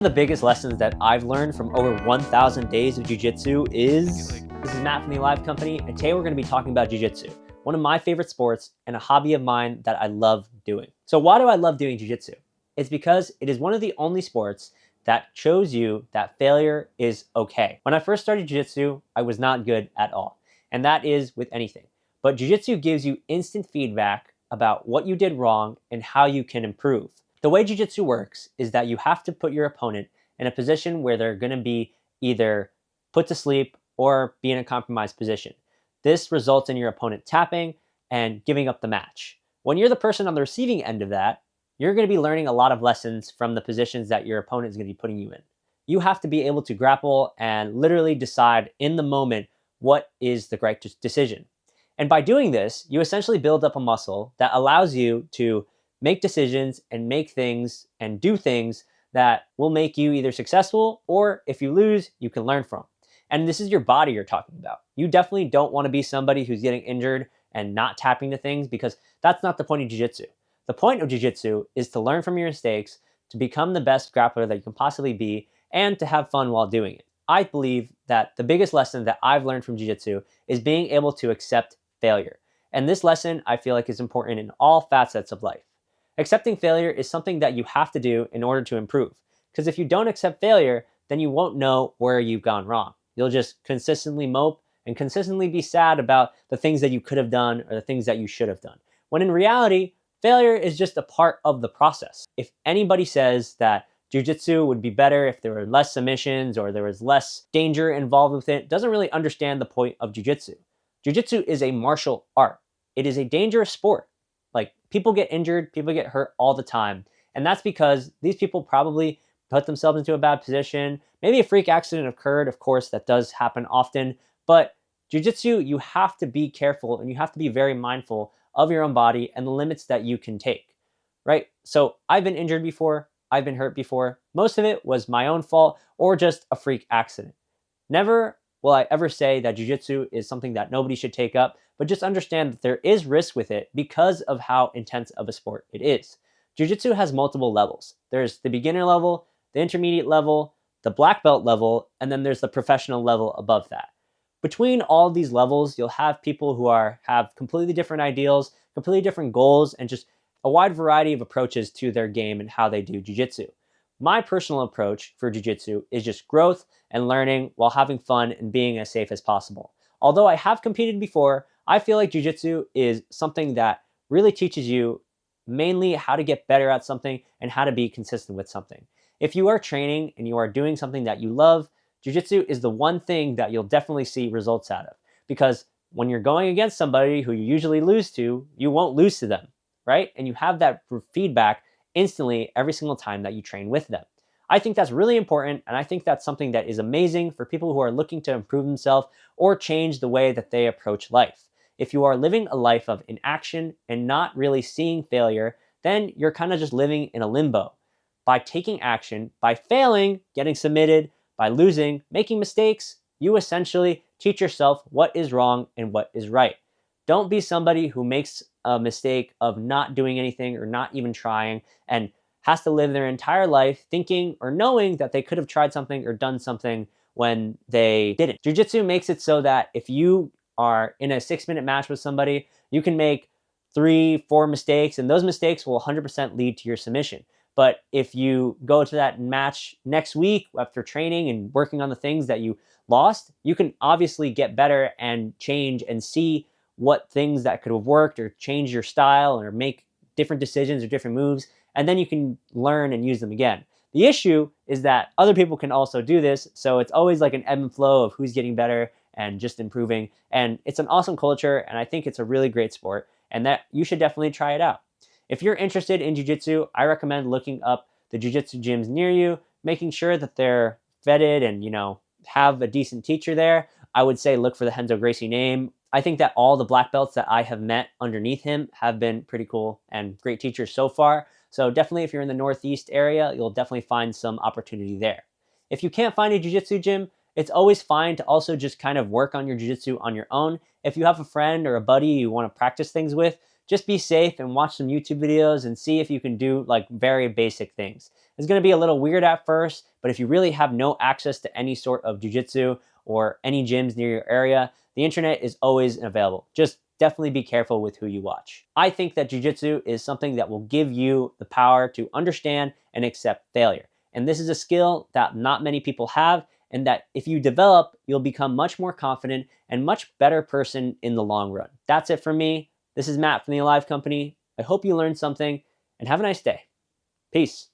One of the biggest lessons that I've learned from over 1,000 days of jiu-jitsu is, this is Matt from the Alive Company, and today we're going to be talking about jiu-jitsu, one of my favorite sports and a hobby of mine that I love doing. So why do I love doing jiu-jitsu? It's because it is one of the only sports that shows you that failure is okay. When I first started jiu-jitsu, I was not good at all, and that is with anything. But jiu-jitsu gives you instant feedback about what you did wrong and how you can improve. The way jiu-jitsu works is that you have to put your opponent in a position where they're going to be either put to sleep or be in a compromised position. This results in your opponent tapping and giving up the match. When you're the person on the receiving end of that, you're going to be learning a lot of lessons from the positions that your opponent is going to be putting you in. You have to be able to grapple and literally decide in the moment what is the right decision. And by doing this, you essentially build up a muscle that allows you to make decisions and make things and do things that will make you either successful or, if you lose, you can learn from. And this is your body you're talking about. You definitely don't want to be somebody who's getting injured and not tapping to things, because that's not the point of jiu-jitsu. The point of jiu-jitsu is to learn from your mistakes, to become the best grappler that you can possibly be, and to have fun while doing it. I believe that the biggest lesson that I've learned from jiu-jitsu is being able to accept failure. And this lesson, I feel like, is important in all facets of life. Accepting failure is something that you have to do in order to improve. Because if you don't accept failure, then you won't know where you've gone wrong. You'll just consistently mope and consistently be sad about the things that you could have done or the things that you should have done. When in reality, failure is just a part of the process. If anybody says that jiu-jitsu would be better if there were less submissions or there was less danger involved with it, doesn't really understand the point of jiu-jitsu. Jiu-jitsu is a martial art. It is a dangerous sport. Like, people get injured, people get hurt all the time. And that's because these people probably put themselves into a bad position. Maybe a freak accident occurred, of course, that does happen often. But jiu-jitsu, you have to be careful and you have to be very mindful of your own body and the limits that you can take, right? So I've been injured before, I've been hurt before. Most of it was my own fault or just a freak accident. Never will I ever say that jiu-jitsu is something that nobody should take up, but just understand that there is risk with it because of how intense of a sport it is. Jiu-jitsu has multiple levels. There's the beginner level, the intermediate level, the black belt level, and then there's the professional level above that. Between all these levels, you'll have people who have completely different ideals, completely different goals, and just a wide variety of approaches to their game and how they do jiu-jitsu. My personal approach for jiu-jitsu is just growth and learning while having fun and being as safe as possible. Although I have competed before, I feel like jiu-jitsu is something that really teaches you mainly how to get better at something and how to be consistent with something. If you are training and you are doing something that you love, jiu-jitsu is the one thing that you'll definitely see results out of. Because when you're going against somebody who you usually lose to, you won't lose to them, right? And you have that feedback instantly every single time that you train with them. I think that's really important, and I think that's something that is amazing for people who are looking to improve themselves or change the way that they approach life. If you are living a life of inaction and not really seeing failure, then you're kind of just living in a limbo. By taking action, by failing, getting submitted, by losing, making mistakes, you essentially teach yourself what is wrong and what is right. Don't be somebody who makes a mistake of not doing anything or not even trying and has to live their entire life thinking or knowing that they could have tried something or done something when they didn't. Jiu-jitsu makes it so that if you are in a 6-minute match with somebody, you can make 3-4 mistakes, and those mistakes will 100% lead to your submission. But if you go to that match next week after training and working on the things that you lost, you can obviously get better and change and see what things that could have worked or change your style or make different decisions or different moves, and then you can learn and use them again. The issue is that other people can also do this, so it's always like an ebb and flow of who's getting better and just improving. And it's an awesome culture, and I think it's a really great sport, and that you should definitely try it out. If you're interested in jiu-jitsu, I recommend looking up the jiu-jitsu gyms near you, making sure that they're vetted and, have a decent teacher there. I would say look for the Renzo Gracie name. I think that all the black belts that I have met underneath him have been pretty cool and great teachers so far. So definitely, if you're in the Northeast area, you'll definitely find some opportunity there. If you can't find a jiu-jitsu gym, it's always fine to also just kind of work on your jiu-jitsu on your own. If you have a friend or a buddy you want to practice things with, Just be safe and watch some YouTube videos and see if you can do like very basic things. It's going to be a little weird at first, but if you really have no access to any sort of jiu-jitsu or any gyms near your area, the internet is always available. Just definitely be careful with who you watch. I think that jiu-jitsu is something that will give you the power to understand and accept failure. And this is a skill that not many people have, and that if you develop, you'll become much more confident and much better person in the long run. That's it for me. This is Matt from the Alive Company. I hope you learned something, and have a nice day. Peace.